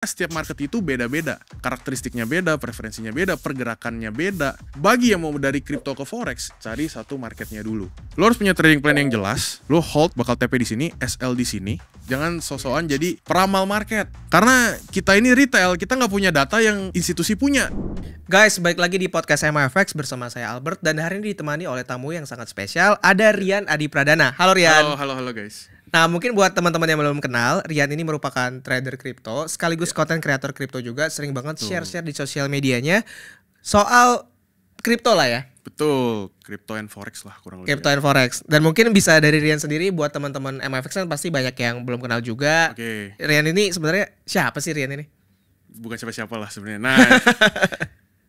Setiap market itu beda-beda, karakteristiknya beda, preferensinya beda, pergerakannya beda. Bagi yang mau dari crypto ke forex, cari satu marketnya dulu. Lo harus punya trading plan yang jelas. Lo hold bakal TP di sini, SL di sini. Jangan sosokan jadi peramal market. Karena kita ini retail, kita nggak punya data yang institusi punya. Guys, balik lagi di podcast MFX bersama saya Albert, dan hari ini ditemani oleh tamu yang sangat spesial. Ada Rian Adi Pradana. Halo Rian. Halo guys. Nah, mungkin buat teman-teman yang belum kenal, Rian ini merupakan trader kripto sekaligus konten kreator kripto juga, sering banget share-share di sosial medianya soal kripto lah ya. Betul, crypto and forex lah kurang lebih. Crypto and forex. Dan mungkin bisa dari Rian sendiri, buat teman-teman MFX kan pasti banyak yang belum kenal juga. Oke. Rian ini sebenarnya siapa sih Rian ini? Bukan siapa-siapa lah sebenarnya. Nah,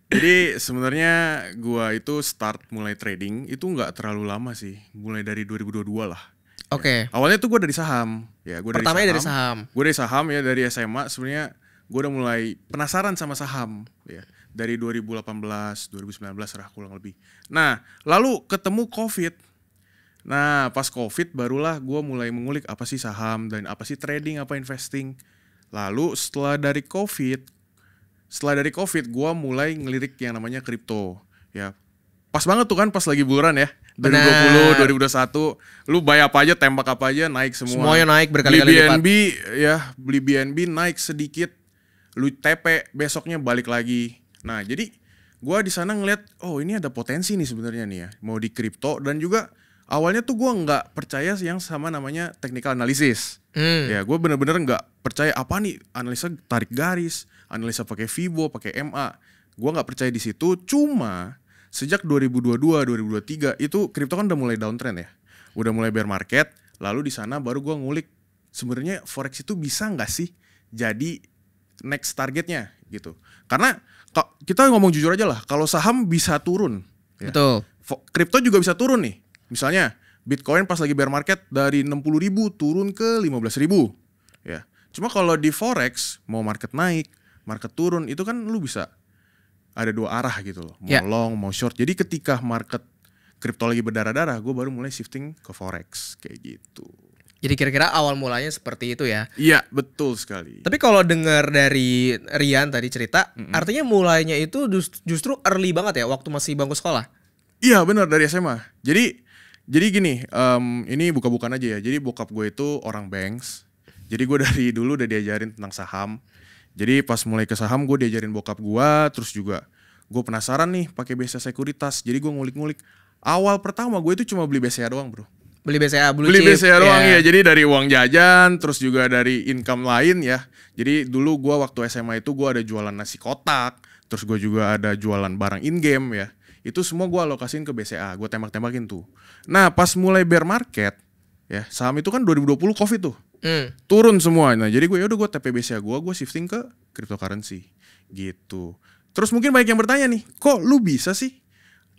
jadi sebenarnya gua itu start mulai trading itu nggak terlalu lama sih, mulai dari 2022 lah. Oke. Ya. Awalnya tuh gue dari saham. Ya, gue Pertamanya dari saham. Gue dari saham ya, dari SMA sebenarnya gue udah mulai penasaran sama saham ya. Dari 2018, 2019 lah kurang lebih. Nah, lalu ketemu Covid. Nah, pas Covid barulah gue mulai mengulik apa sih saham dan apa sih trading, apa investing. Lalu setelah dari Covid gue mulai ngelirik yang namanya kripto. Ya, pas banget tuh kan pas lagi bulan ya. 2020, 2021, lu buy apa aja, tembak apa aja, naik semua. Semuanya naik berkali-kali lipat. Beli BNB naik sedikit, lu TP, besoknya balik lagi. Nah, jadi gua di sana ngeliat, oh ini ada potensi nih sebenarnya nih ya, mau di kripto. Dan juga awalnya tuh gua nggak percaya yang sama namanya technical analysis. Ya, gua bener-bener nggak percaya apa nih analisa tarik garis, analisa pakai Fibo, pakai MA. Gua nggak percaya di situ. Cuma sejak 2022, 2023 itu kripto kan udah mulai downtrend ya. Udah mulai bear market, lalu di sana baru gua ngulik sebenarnya forex itu bisa nggak sih jadi next targetnya gitu. Karena kita ngomong jujur aja lah, kalau saham bisa turun. Ya. Betul. Kripto juga bisa turun nih. Misalnya Bitcoin pas lagi bear market dari 60.000 turun ke 15.000. Ya. Cuma kalau di forex mau market naik, market turun itu kan lu bisa ada dua arah gitu loh, mau long, mau short. Jadi ketika market kripto lagi berdarah-darah, gue baru mulai shifting ke forex kayak gitu. Jadi kira-kira awal mulanya seperti itu ya? Iya, betul sekali. Tapi kalau dengar dari Rian tadi cerita, artinya mulainya itu justru early banget ya, waktu masih bangku sekolah? Iya benar, dari SMA. Jadi gini, ini buka-bukaan aja ya. Jadi bokap gue itu orang banks. Jadi gue dari dulu udah diajarin tentang saham. Jadi pas mulai ke saham gue diajarin bokap gue, terus juga gue penasaran nih pakai BCA Sekuritas. Jadi gue ngulik-ngulik. Awal pertama gue itu cuma beli BCA doang, bro. Beli BCA, beli BCA doang ya. Jadi dari uang jajan, terus juga dari income lain ya. Jadi dulu gue waktu SMA itu gue ada jualan nasi kotak, terus gue juga ada jualan barang in game ya. Itu semua gue alokasiin ke BCA, gue tembak-tembakin tuh. Nah pas mulai bear market ya, saham itu kan 2020 Covid tuh. Turun semua. Nah jadi gue TP BCA gue shifting ke cryptocurrency gitu. Terus mungkin banyak yang bertanya nih, kok lu bisa sih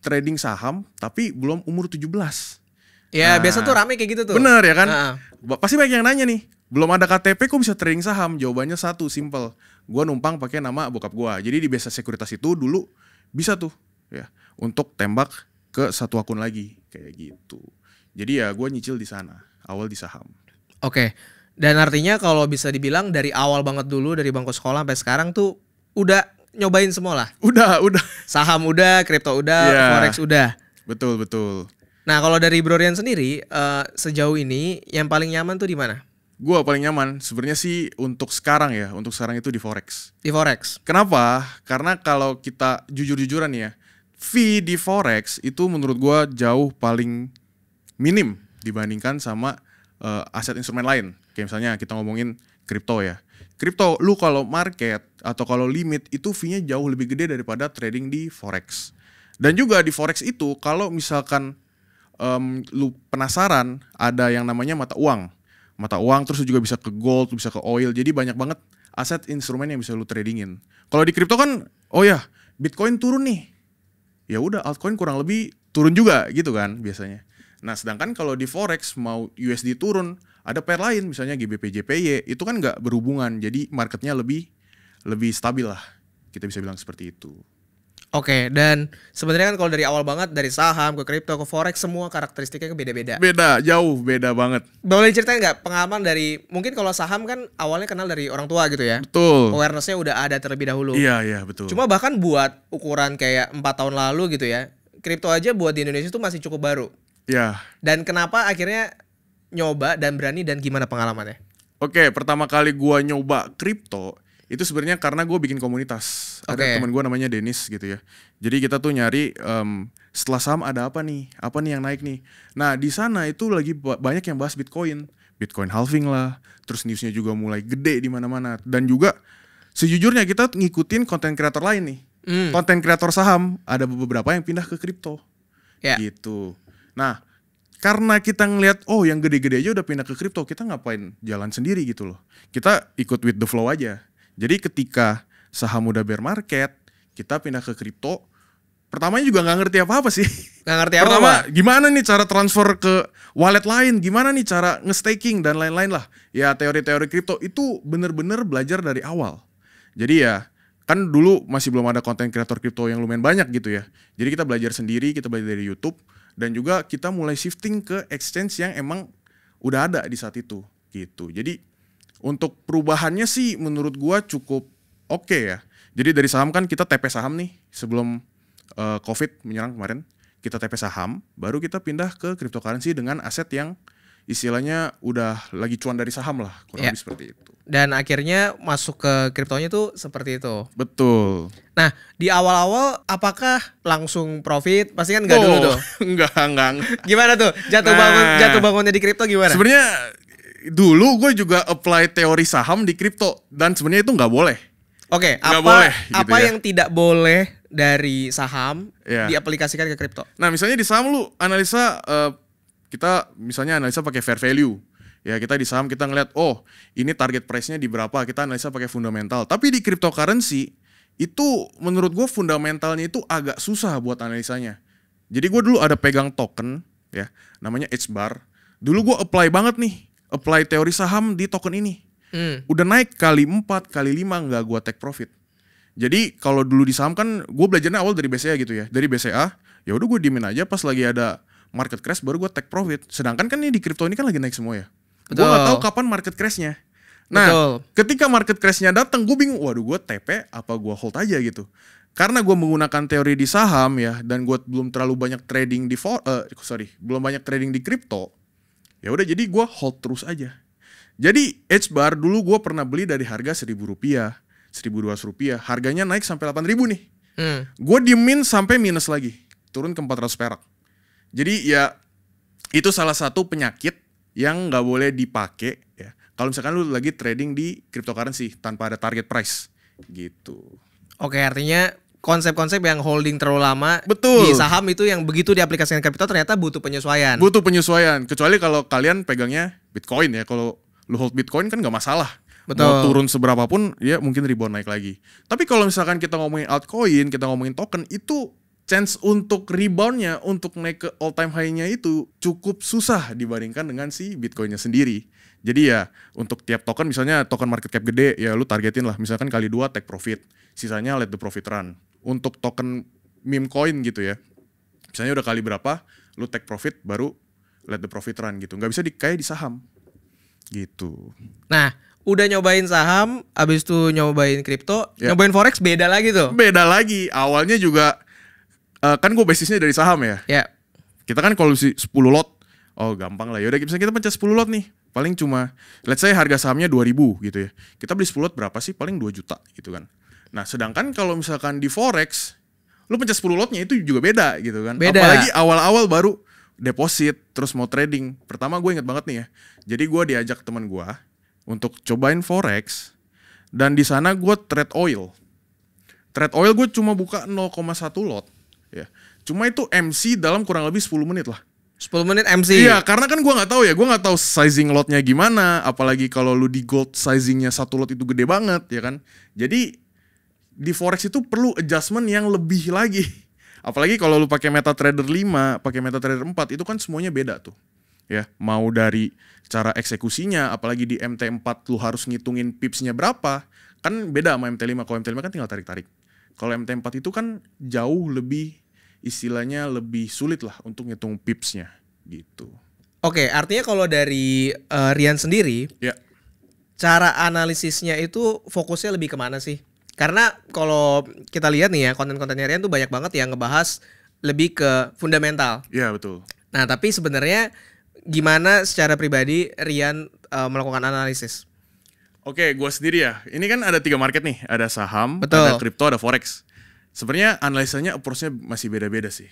trading saham tapi belum umur 17? Ya biasa tuh rame kayak gitu tuh. Bener ya kan? Pasti banyak yang nanya nih, belum ada KTP kok bisa trading saham? Jawabannya satu, simple. Gue numpang pakai nama bokap gue. Jadi di BCA Sekuritas itu dulu bisa tuh ya untuk tembak ke satu akun lagi kayak gitu. Jadi ya gue nyicil di sana, awal di saham. Oke. Dan artinya kalau bisa dibilang dari awal banget dulu, dari bangku sekolah sampai sekarang tuh udah nyobain semua lah. Udah. Saham udah, kripto udah, forex udah. Betul. Nah kalau dari Bro Rian sendiri, sejauh ini yang paling nyaman tuh di mana? Gue paling nyaman sebenarnya sih untuk sekarang ya, untuk sekarang itu di forex. Di forex. Kenapa? Karena kalau kita jujur-jujuran ya, fee di forex itu menurut gue jauh paling minim dibandingkan sama aset instrumen lain. Kayak misalnya kita ngomongin kripto ya. Kripto lu kalau market atau kalau limit itu fee-nya jauh lebih gede daripada trading di forex. Dan juga di forex itu kalau misalkan lu penasaran, ada yang namanya mata uang terus juga bisa ke gold, bisa ke oil. Jadi banyak banget aset instrumen yang bisa lu tradingin. Kalau di kripto kan, oh ya Bitcoin turun nih, ya udah altcoin kurang lebih turun juga gitu kan biasanya. Nah sedangkan kalau di forex mau USD turun, ada pair lain misalnya GBP JPY, itu kan nggak berhubungan. Jadi marketnya lebih stabil lah, kita bisa bilang seperti itu. Oke, dan sebenarnya kan kalau dari awal banget dari saham ke kripto ke forex semua karakteristiknya beda-beda. Beda, jauh beda banget. Boleh ceritain nggak pengalaman dari mungkin kalau saham kan awalnya kenal dari orang tua gitu ya. Betul. Awareness-nya udah ada terlebih dahulu. Iya, iya, betul. Cuma bahkan buat ukuran kayak 4 tahun lalu gitu ya, kripto aja buat di Indonesia itu masih cukup baru. Ya. Dan kenapa akhirnya nyoba dan berani dan gimana pengalamannya? Oke, pertama kali gua nyoba kripto itu sebenarnya karena gue bikin komunitas. Oke. Ada teman gue namanya Dennis gitu ya. Jadi kita tuh nyari setelah saham ada apa nih yang naik nih. Nah di sana itu lagi banyak yang bahas Bitcoin halving lah. Terus newsnya juga mulai gede di mana-mana. Dan juga sejujurnya kita ngikutin konten kreator lain nih. Konten kreator saham ada beberapa yang pindah ke kripto. Ya. Gitu. Nah karena kita ngelihat oh yang gede-gede aja udah pindah ke kripto, kita ngapain jalan sendiri gitu loh. Kita ikut with the flow aja. Jadi ketika saham udah bear market, kita pindah ke kripto. Pertamanya juga nggak ngerti apa-apa sih. Nggak ngerti apa-apa. Pertama, gimana nih cara transfer ke wallet lain, gimana nih cara nge-staking dan lain-lain lah. Ya teori-teori kripto itu bener-bener belajar dari awal. Jadi ya, kan dulu masih belum ada konten kreator kripto yang lumayan banyak gitu ya. Jadi kita belajar sendiri, kita belajar dari YouTube. Dan juga kita mulai shifting ke exchange yang emang udah ada di saat itu gitu. Jadi untuk perubahannya sih menurut gua cukup oke ya. Jadi dari saham kan kita TP saham nih sebelum COVID menyerang kemarin. Kita TP saham, baru kita pindah ke cryptocurrency dengan aset yang istilahnya udah lagi cuan dari saham lah. Kurang lebih seperti itu. Dan akhirnya masuk ke kriptonya tuh seperti itu. Betul. Nah di awal-awal apakah langsung profit? Pasti kan nggak dulu tuh. Enggak. Gimana tuh jatuh bangunnya di kripto gimana? Sebenarnya dulu gue juga apply teori saham di kripto dan sebenarnya itu nggak boleh. Oke, apa ya. yang tidak boleh dari saham Ya. diaplikasikan ke kripto? Nah misalnya di saham lu analisa kita misalnya analisa pakai fair value. Ya kita di saham kita ngeliat oh ini target price-nya di berapa, kita analisa pakai fundamental. Tapi di cryptocurrency itu menurut gue fundamentalnya itu agak susah buat analisanya. Jadi gue dulu ada pegang token ya namanya HBAR. Dulu gue apply banget nih. Apply teori saham di token ini. Udah naik kali 4, kali 5 nggak gue take profit. Jadi kalau dulu di saham kan gue belajarnya awal dari BCA gitu ya. Dari BCA ya udah gue diemin aja pas lagi ada market crash baru gue take profit. Sedangkan kan ini di kripto ini kan lagi naik semua ya. Gue nggak tahu kapan market crashnya. Nah ketika market crashnya datang gue bingung. Waduh gue TP apa gue hold aja gitu. Karena gue menggunakan teori di saham ya dan gue belum terlalu banyak trading di belum banyak trading di kripto. Ya udah jadi gue hold terus aja. Jadi HBAR dulu gue pernah beli dari harga Rp1.000, Rp1.200. Harganya naik sampai Rp8.000 nih. Gue diemin sampai minus lagi. Turun ke 400 perak. Jadi ya itu salah satu penyakit yang gak boleh dipakai ya. Kalau misalkan lu lagi trading di cryptocurrency tanpa ada target price gitu. Oke, artinya konsep-konsep yang holding terlalu lama Betul. di saham itu yang begitu diaplikasikan ke kripto ternyata butuh penyesuaian. Butuh penyesuaian. Kecuali kalau kalian pegangnya Bitcoin ya. Kalau lu hold Bitcoin kan gak masalah. Betul. Mau turun seberapa pun ya mungkin rebound naik lagi. Tapi kalau misalkan kita ngomongin altcoin, kita ngomongin token, itu chance untuk reboundnya, untuk naik ke all time high-nya itu cukup susah dibandingkan dengan si Bitcoinnya sendiri. Jadi ya untuk tiap token misalnya token market cap gede ya lu targetin lah misalkan kali 2 take profit. Sisanya let the profit run. Untuk token meme coin gitu ya. Misalnya udah kali berapa lu take profit baru let the profit run gitu. Nggak bisa kayak di saham. Gitu. Nah, udah nyobain saham, abis itu nyobain kripto, nyobain forex beda lagi tuh. Beda lagi. Awalnya juga kan gue basisnya dari saham ya. Ya. Kita kan kalau 10 lot, oh gampang lah. Yaudah misalnya kita pencet 10 lot nih. Paling cuma, let's say harga sahamnya 2.000 gitu ya. Kita beli 10 lot berapa sih? Paling 2 juta gitu kan. Nah sedangkan kalau misalkan di forex, lu pencet 10 lotnya itu juga beda gitu kan. Beda. Apalagi awal-awal baru deposit, terus mau trading. Pertama gue inget banget nih ya. Jadi gue diajak teman gue untuk cobain forex. Dan di sana gue trade oil. Trade oil gue cuma buka 0,1 lot. Ya. Cuma itu MC dalam kurang lebih 10 menit lah. 10 menit MC. Iya, karena kan gue nggak tahu ya, gue nggak tahu sizing lotnya gimana, apalagi kalau lu di gold sizingnya satu lot itu gede banget, ya kan. Jadi di forex itu perlu adjustment yang lebih lagi. Apalagi kalau lu pakai MetaTrader 5, pakai MetaTrader 4 itu kan semuanya beda tuh. Ya, mau dari cara eksekusinya, apalagi di MT4 lu harus ngitungin pipsnya berapa, kan beda sama MT5. Kalau MT5 kan tinggal tarik-tarik. Kalau MT4 itu kan jauh lebih istilahnya lebih sulit lah untuk ngitung pipsnya gitu. Oke, artinya kalau dari Rian sendiri, Ya. cara analisisnya itu fokusnya lebih kemana sih? Karena kalau kita lihat nih ya, konten-kontennya Rian tuh banyak banget yang ngebahas lebih ke fundamental. Iya betul. Nah, tapi sebenarnya gimana secara pribadi Rian melakukan analisis? Oke, gue sendiri ya. Ini kan ada 3 market nih. Ada saham, Betul. ada kripto, ada forex. Sebenarnya analisanya approach-nya masih beda-beda sih.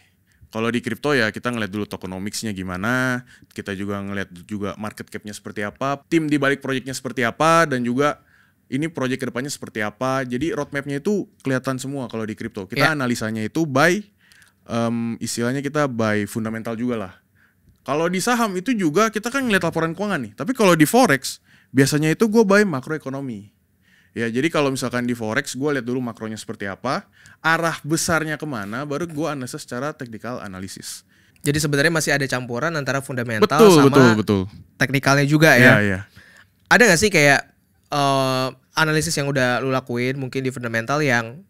Kalau di kripto ya kita ngeliat dulu tokenomics-nya gimana, kita juga ngeliat juga market cap-nya seperti apa, tim di balik proyeknya seperti apa, dan juga ini proyek kedepannya seperti apa. Jadi roadmap-nya itu kelihatan semua kalau di kripto. Kita analisanya itu by istilahnya kita by fundamental juga lah. Kalau di saham itu juga kita kan ngeliat laporan keuangan nih. Tapi kalau di forex biasanya itu gue by makroekonomi. Ya, jadi kalau misalkan di forex gue lihat dulu makronya seperti apa, arah besarnya kemana, baru gue analisa secara technical analysis. Jadi sebenarnya masih ada campuran antara fundamental sama betul. teknikalnya juga ya. Iya. Ada nggak sih kayak analisis yang udah lu lakuin mungkin di fundamental yang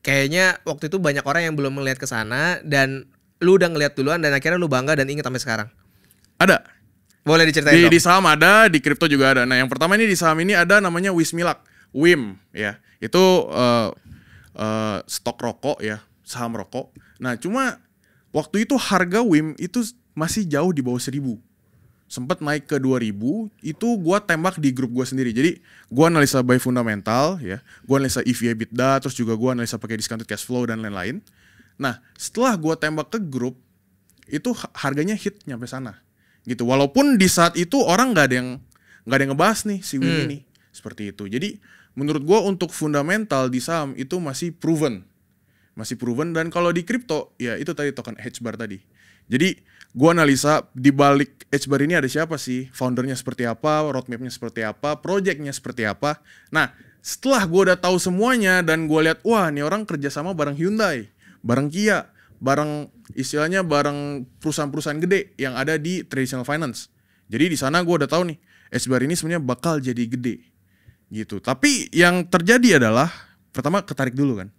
kayaknya waktu itu banyak orang yang belum melihat ke sana dan lu udah ngelihat duluan dan akhirnya lu bangga dan inget sampai sekarang? Ada. Boleh diceritain dong? Di saham ada, di kripto juga ada. Nah, yang pertama ini di saham ini ada namanya Wismilak, WIM ya. Itu stok rokok ya, saham rokok. Nah, cuma waktu itu harga WIM itu masih jauh di bawah 1.000. Sempat naik ke 2.000, itu gua tembak di grup gua sendiri. Jadi, gua analisa by fundamental ya. Gua analisa EV EBITDA, terus juga gua analisa pakai discounted cash flow dan lain-lain. Nah, setelah gua tembak ke grup, itu harganya hit nyampe sana. Gitu. Walaupun di saat itu orang nggak ada yang ngebahas nih si WIM ini seperti itu. Jadi menurut gue untuk fundamental di saham itu masih proven, dan kalau di kripto ya itu tadi token HBAR tadi. Jadi gue analisa di balik HBAR ini ada siapa sih, foundernya seperti apa, roadmapnya seperti apa, projectnya seperti apa. Nah setelah gue udah tahu semuanya dan gue lihat wah ini orang kerjasama bareng Hyundai, bareng Kia, bareng istilahnya bareng perusahaan-perusahaan gede yang ada di traditional finance. Jadi di sana gue udah tahu nih HBAR ini sebenarnya bakal jadi gede gitu. Tapi yang terjadi adalah pertama ketarik dulu kan.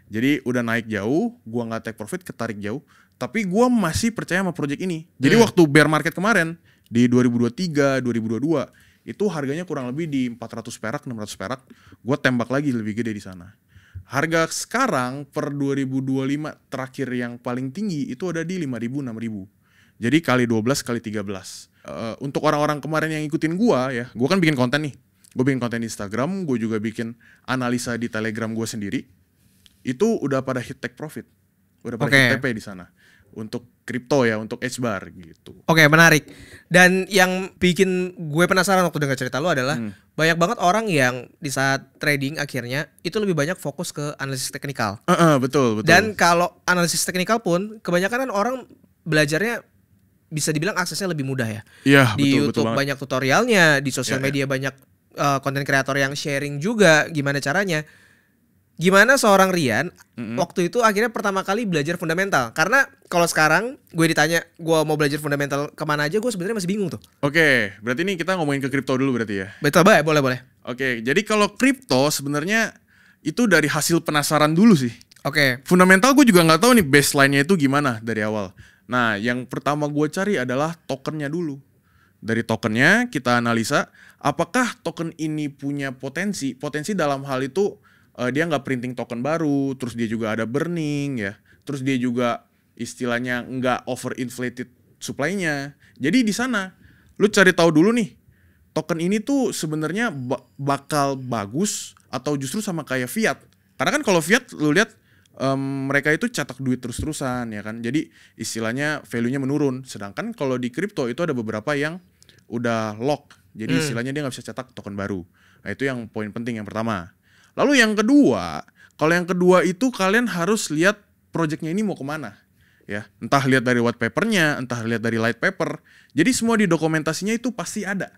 Jadi udah naik jauh, gue nggak take profit, ketarik jauh. Tapi gue masih percaya sama project ini. Jadi waktu bear market kemarin di 2023, 2022 itu harganya kurang lebih di 400 perak, 600 perak. Gue tembak lagi lebih gede di sana. Harga sekarang per 2025 terakhir yang paling tinggi itu ada di 5.000, 6.000. Jadi kali 12, kali 13. Untuk orang-orang kemarin yang ikutin gua ya, gua kan bikin konten nih. Gua bikin konten di Instagram, gua juga bikin analisa di Telegram gua sendiri. Itu udah pada hit take profit. Udah pada hit TP di sana. Untuk kripto ya, untuk HBAR gitu. Oke, menarik. Dan yang bikin gue penasaran waktu dengar cerita lu adalah banyak banget orang yang di saat trading akhirnya itu lebih banyak fokus ke analisis teknikal. Betul. Dan kalau analisis teknikal pun kebanyakan kan orang belajarnya bisa dibilang aksesnya lebih mudah ya. Iya, di betul, YouTube betul banyak tutorialnya, di sosial media banyak konten kreator yang sharing juga gimana caranya. Gimana seorang Rian waktu itu akhirnya pertama kali belajar fundamental? Karena kalau sekarang gue ditanya gue mau belajar fundamental kemana aja, gue sebenarnya masih bingung tuh. Oke, berarti ini kita ngomongin ke kripto dulu berarti ya. Betul, boleh. Oke, jadi kalau kripto sebenarnya itu dari hasil penasaran dulu sih. Oke. Fundamental gue juga nggak tahu nih baseline-nya itu gimana dari awal. Nah, yang pertama gue cari adalah tokennya dulu. Dari tokennya kita analisa apakah token ini punya potensi dalam hal itu dia nggak printing token baru, terus dia juga ada burning ya, terus dia juga istilahnya nggak overinflated supply-nya. Jadi di sana lu cari tahu dulu nih token ini tuh sebenarnya bakal bagus atau justru sama kayak fiat. Karena kan kalau fiat lu lihat mereka itu cetak duit terus-terusan ya kan. Jadi istilahnya value-nya menurun. Sedangkan kalau di kripto itu ada beberapa yang udah lock. Jadi istilahnya dia nggak bisa cetak token baru. Nah itu yang poin penting yang pertama. Lalu yang kedua, kalau yang kedua itu kalian harus lihat projectnya ini mau kemana. Ya, entah lihat dari white papernya, entah lihat dari light paper. Jadi semua di dokumentasinya itu pasti ada.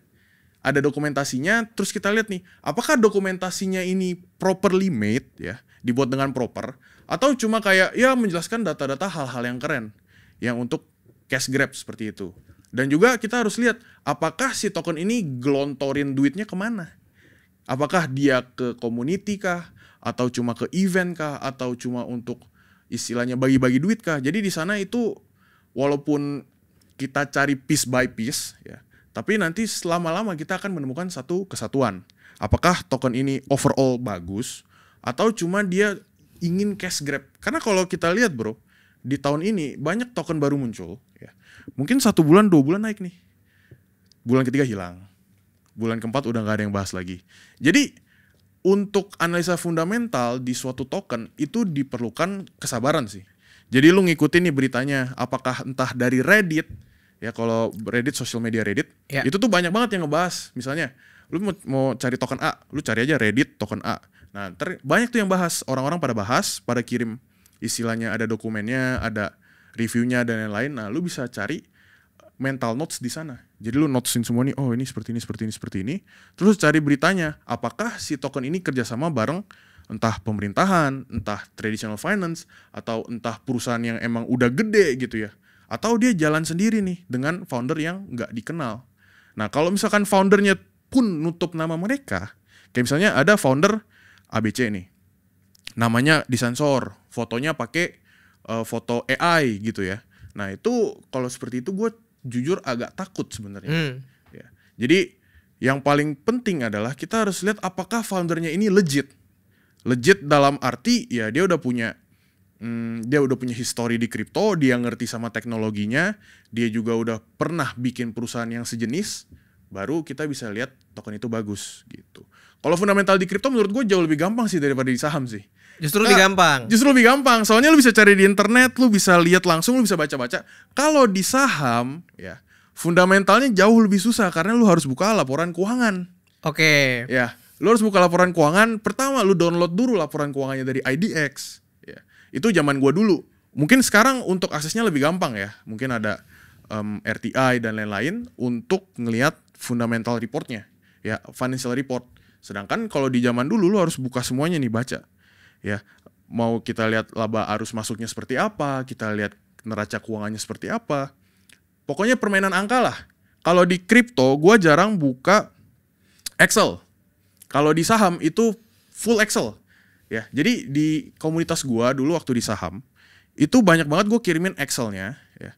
Ada dokumentasinya, terus kita lihat nih, apakah dokumentasinya ini properly made ya, dibuat dengan proper, atau cuma kayak ya menjelaskan data-data hal-hal yang keren, yang untuk cash grab seperti itu. Dan juga kita harus lihat apakah si token ini gelontorin duitnya kemana. Apakah dia ke community kah, atau cuma ke event kah, atau cuma untuk istilahnya bagi-bagi duit kah? Jadi di sana itu walaupun kita cari piece by piece ya, tapi nanti lama-lama kita akan menemukan satu kesatuan. Apakah token ini overall bagus atau cuma dia ingin cash grab? Karena kalau kita lihat bro, di tahun ini banyak token baru muncul ya. Mungkin 1 bulan 2 bulan naik nih, bulan ketiga hilang, bulan keempat udah gak ada yang bahas lagi. Jadi untuk analisa fundamental di suatu token itu diperlukan kesabaran sih. Jadi lu ngikutin nih beritanya, apakah entah dari Reddit ya, kalau Reddit, social media Reddit itu tuh banyak banget yang ngebahas. Misalnya lu mau cari token A, lu cari aja Reddit token A. Nah banyak tuh yang bahas, orang-orang pada bahas, pada kirim istilahnya ada dokumennya, ada reviewnya dan lain-lain. Nah lu bisa cari mental notes di sana. Jadi lu notesin semua nih, oh ini seperti ini, seperti ini, seperti ini. Terus cari beritanya, apakah si token ini kerjasama bareng entah pemerintahan, entah traditional finance, atau entah perusahaan yang emang udah gede gitu ya. Atau dia jalan sendiri nih dengan founder yang nggak dikenal. Nah kalau misalkan foundernya pun nutup nama mereka, kayak misalnya ada founder ABC nih, namanya disensor, fotonya pakai foto AI gitu ya. Nah itu kalau seperti itu gue jujur agak takut sebenarnya. Ya. Jadi yang paling penting adalah kita harus lihat apakah foundernya ini legit. Legit dalam arti ya dia udah punya history di kripto, dia ngerti sama teknologinya, dia juga udah pernah bikin perusahaan yang sejenis, baru kita bisa lihat token itu bagus gitu. Kalau fundamental di kripto menurut gue jauh lebih gampang sih daripada di saham sih. Justru lebih gampang. Justru lebih gampang. Soalnya lu bisa cari di internet, lu bisa lihat langsung, lu bisa baca-baca. Kalau di saham ya, fundamentalnya jauh lebih susah karena lu harus buka laporan keuangan. Oke. Ya, lu harus buka laporan keuangan. Pertama lu download dulu laporan keuangannya dari IDX. Ya. Itu zaman gua dulu. Mungkin sekarang untuk aksesnya lebih gampang ya. Mungkin ada RTI dan lain-lain untuk ngelihat fundamental reportnya. Ya, financial report. Sedangkan kalau di zaman dulu lu harus buka semuanya nih, baca. Ya, mau kita lihat laba arus masuknya seperti apa, kita lihat neraca keuangannya seperti apa. Pokoknya permainan angka lah. Kalau di kripto, gue jarang buka Excel. Kalau di saham itu full Excel. Ya, jadi di komunitas gue dulu waktu di saham, itu banyak banget gue kirimin Excelnya. Ya,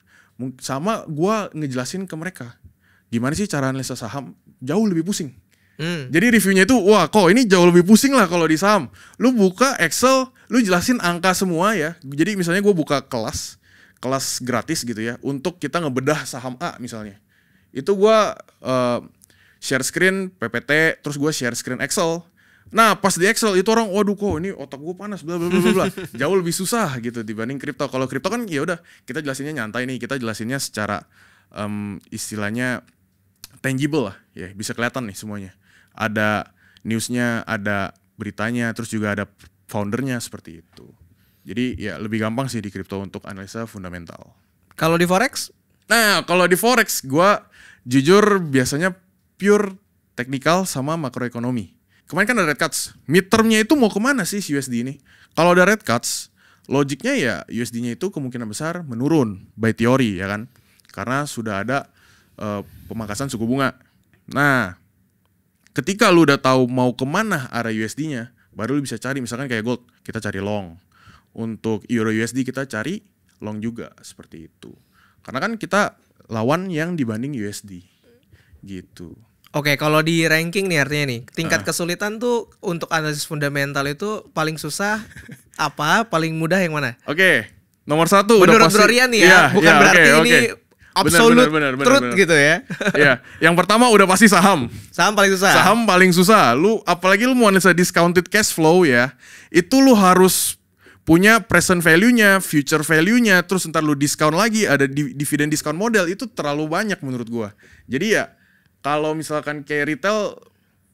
sama gue ngejelasin ke mereka, gimana sih cara analisa saham, jauh lebih pusing. Jadi reviewnya itu, wah kok ini jauh lebih pusing lah kalau di saham. Lu buka Excel, lu jelasin angka semua ya. Jadi misalnya gue buka kelas gratis gitu ya, untuk kita ngebedah saham A misalnya. Itu gue share screen PPT, terus gue share screen Excel. Nah pas di Excel itu orang, waduh kok ini otak gue panas, bla bla bla bla. Jauh lebih susah gitu dibanding kripto. Kalau kripto kan ya udah kita jelasinnya nyantai nih, kita jelasinnya secara istilahnya tangible lah, ya bisa kelihatan nih semuanya. Ada newsnya, ada beritanya, terus juga ada foundernya seperti itu. Jadi ya lebih gampang sih di kripto untuk analisa fundamental. Kalau di forex? Nah kalau di forex gue jujur biasanya pure technical sama makroekonomi. Kemarin kan ada red cuts, midtermnya itu mau kemana sih USD ini? Kalau ada red cuts, logiknya ya USD-nya itu kemungkinan besar menurun by teori ya kan, karena sudah ada pemangkasan suku bunga. Nah ketika lu udah tahu mau kemana arah USD-nya, baru lu bisa cari misalkan kayak gold, kita cari long. Untuk euro USD kita cari long juga seperti itu. Karena kan kita lawan yang dibanding USD gitu. Oke, kalau di ranking nih artinya nih, tingkat kesulitan tuh untuk analisis fundamental itu paling susah apa, paling mudah yang mana? Oke, nomor 1 menurut udah pasti. Bro Rian nih ya, bukan berarti ini absolute truth gitu ya. Iya, yang pertama udah pasti saham. Saham paling susah. Saham paling susah. Lu apalagi lu mau analisa discounted cash flow ya, itu lu harus punya present value-nya, future value-nya, terus ntar lu discount lagi, ada dividen discount model, itu terlalu banyak menurut gua. Jadi ya kalau misalkan kayak retail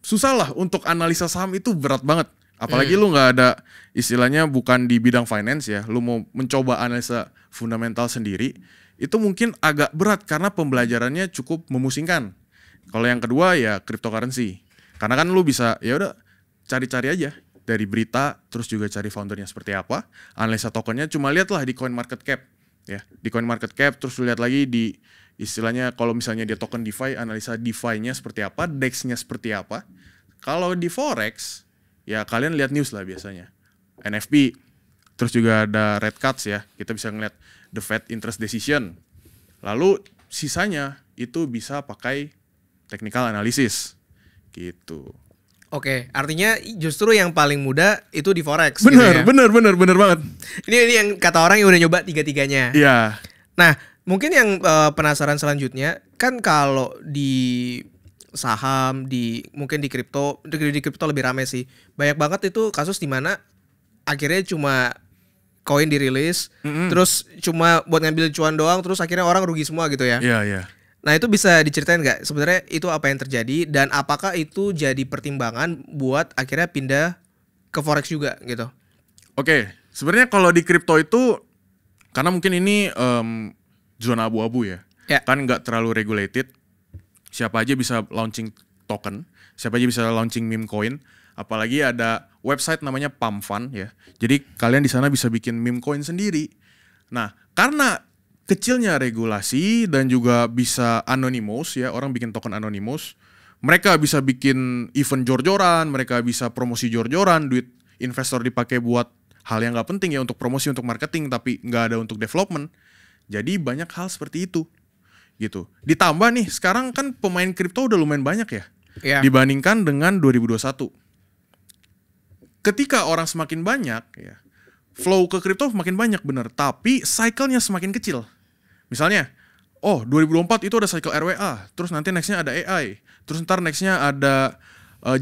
susah lah untuk analisa saham, itu berat banget. Apalagi lu nggak ada istilahnya bukan di bidang finance ya, lu mau mencoba analisa fundamental sendiri, itu mungkin agak berat karena pembelajarannya cukup memusingkan. Kalau yang kedua ya cryptocurrency. Karena kan lu bisa ya udah cari-cari aja dari berita, terus juga cari foundernya seperti apa, analisa tokennya cuma lihatlah di CoinMarketCap ya. Di CoinMarketCap terus lu lihat lagi di istilahnya kalau misalnya dia token DeFi, analisa DeFi-nya seperti apa, DEX-nya seperti apa. Kalau di forex ya kalian lihat news lah biasanya. NFP, terus juga ada rate cuts ya. Kita bisa ngeliat the Fed interest decision. Lalu sisanya itu bisa pakai technical analysis gitu. Oke, artinya justru yang paling mudah itu di forex. Bener, gitu ya? bener banget. Ini yang kata orang yang udah nyoba tiga-tiganya. Iya. Nah, mungkin yang penasaran selanjutnya kan kalau di saham, mungkin di kripto lebih ramai sih. Banyak banget itu kasus di mana akhirnya cuma koin dirilis, terus cuma buat ngambil cuan doang, terus akhirnya orang rugi semua gitu ya. Iya. Nah, itu bisa diceritain nggak sebenarnya itu apa yang terjadi dan apakah itu jadi pertimbangan buat akhirnya pindah ke forex juga gitu? Oke, sebenarnya kalau di kripto itu karena mungkin ini zona abu-abu ya. Kan nggak terlalu regulated. Siapa aja bisa launching token, siapa aja bisa launching meme coin. Apalagi ada website namanya Pump Fund ya. Jadi kalian di sana bisa bikin meme coin sendiri. Nah, karena kecilnya regulasi dan juga bisa anonymous ya, orang bikin token anonymous. Mereka bisa bikin event jor-joran, mereka bisa promosi jor-joran, duit investor dipakai buat hal yang nggak penting ya, untuk promosi, untuk marketing, tapi nggak ada untuk development. Jadi banyak hal seperti itu gitu. Ditambah nih sekarang kan pemain kripto udah lumayan banyak ya, dibandingkan dengan 2021. Ketika orang semakin banyak ya, flow ke kripto semakin banyak bener, tapi cycle-nya semakin kecil. Misalnya, 2024 itu ada cycle RWA, terus nanti nextnya ada AI, terus ntar nextnya ada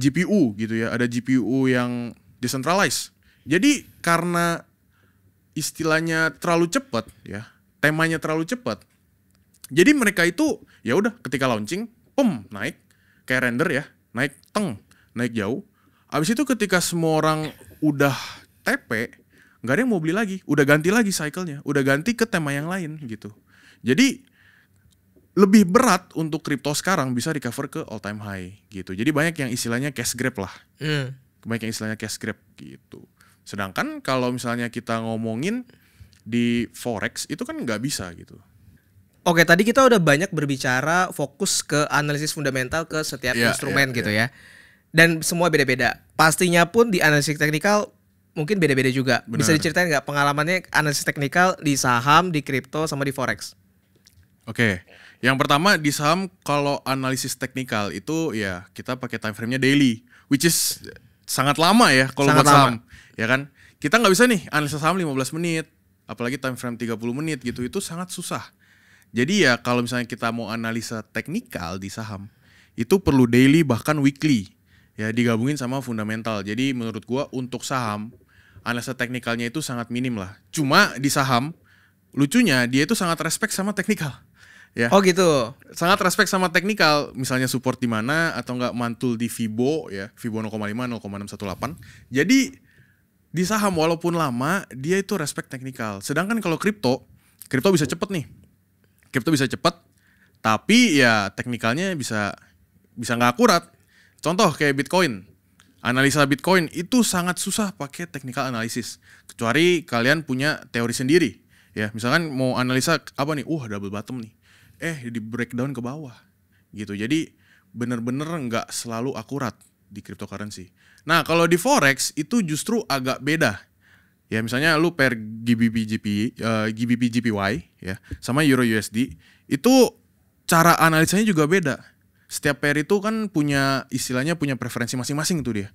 GPU gitu ya, ada GPU yang decentralized. Jadi karena istilahnya terlalu cepat ya, temanya terlalu cepat, jadi mereka itu ya udah ketika launching, naik kayak render ya, naik jauh. Abis itu ketika semua orang udah TP, nggak ada yang mau beli lagi, udah ganti lagi cycle-nya, udah ganti ke tema yang lain gitu. Jadi lebih berat untuk kripto sekarang bisa recover ke all time high gitu. Jadi banyak yang istilahnya cash grab lah. Banyak yang istilahnya cash grab gitu. Sedangkan kalau misalnya kita ngomongin di forex itu kan nggak bisa gitu. Oke, tadi kita udah banyak berbicara fokus ke analisis fundamental ke setiap instrumen gitu ya. Dan semua beda-beda. Pastinya pun di analisis teknikal mungkin beda-beda juga. Benar. Bisa diceritain nggak pengalamannya analisis teknikal di saham, di kripto, sama di forex? Oke, yang pertama di saham kalau analisis teknikal itu ya kita pakai time frame-nya daily, which is sangat lama ya kalau buat saham, ya kan? Kita nggak bisa nih analisa saham 15 menit, apalagi time frame 30 menit gitu, itu sangat susah. Jadi ya kalau misalnya kita mau analisa teknikal di saham, itu perlu daily bahkan weekly, ya digabungin sama fundamental. Jadi menurut gua untuk saham, analisa teknikalnya itu sangat minim lah. Cuma di saham, lucunya dia itu sangat respect sama teknikal. Ya. Oh gitu. Sangat respect sama teknikal, misalnya support di mana atau enggak mantul di Fibo ya, Fibo 0,5 0,618. Jadi di saham walaupun lama dia itu respect teknikal. Sedangkan kalau kripto bisa cepet nih. Kripto bisa cepet, tapi ya teknikalnya bisa nggak akurat. Contoh kayak Bitcoin. Analisa Bitcoin itu sangat susah pakai technical analysis. Kecuali kalian punya teori sendiri. Ya, misalkan mau analisa apa nih? Double bottom nih. Di breakdown ke bawah gitu. Jadi bener-bener nggak selalu akurat di cryptocurrency. Nah kalau di forex itu justru agak beda. Ya misalnya lu pair GBP JPY ya sama Euro USD, itu cara analisanya juga beda. Setiap pair itu kan punya istilahnya punya preferensi masing-masing tuh dia.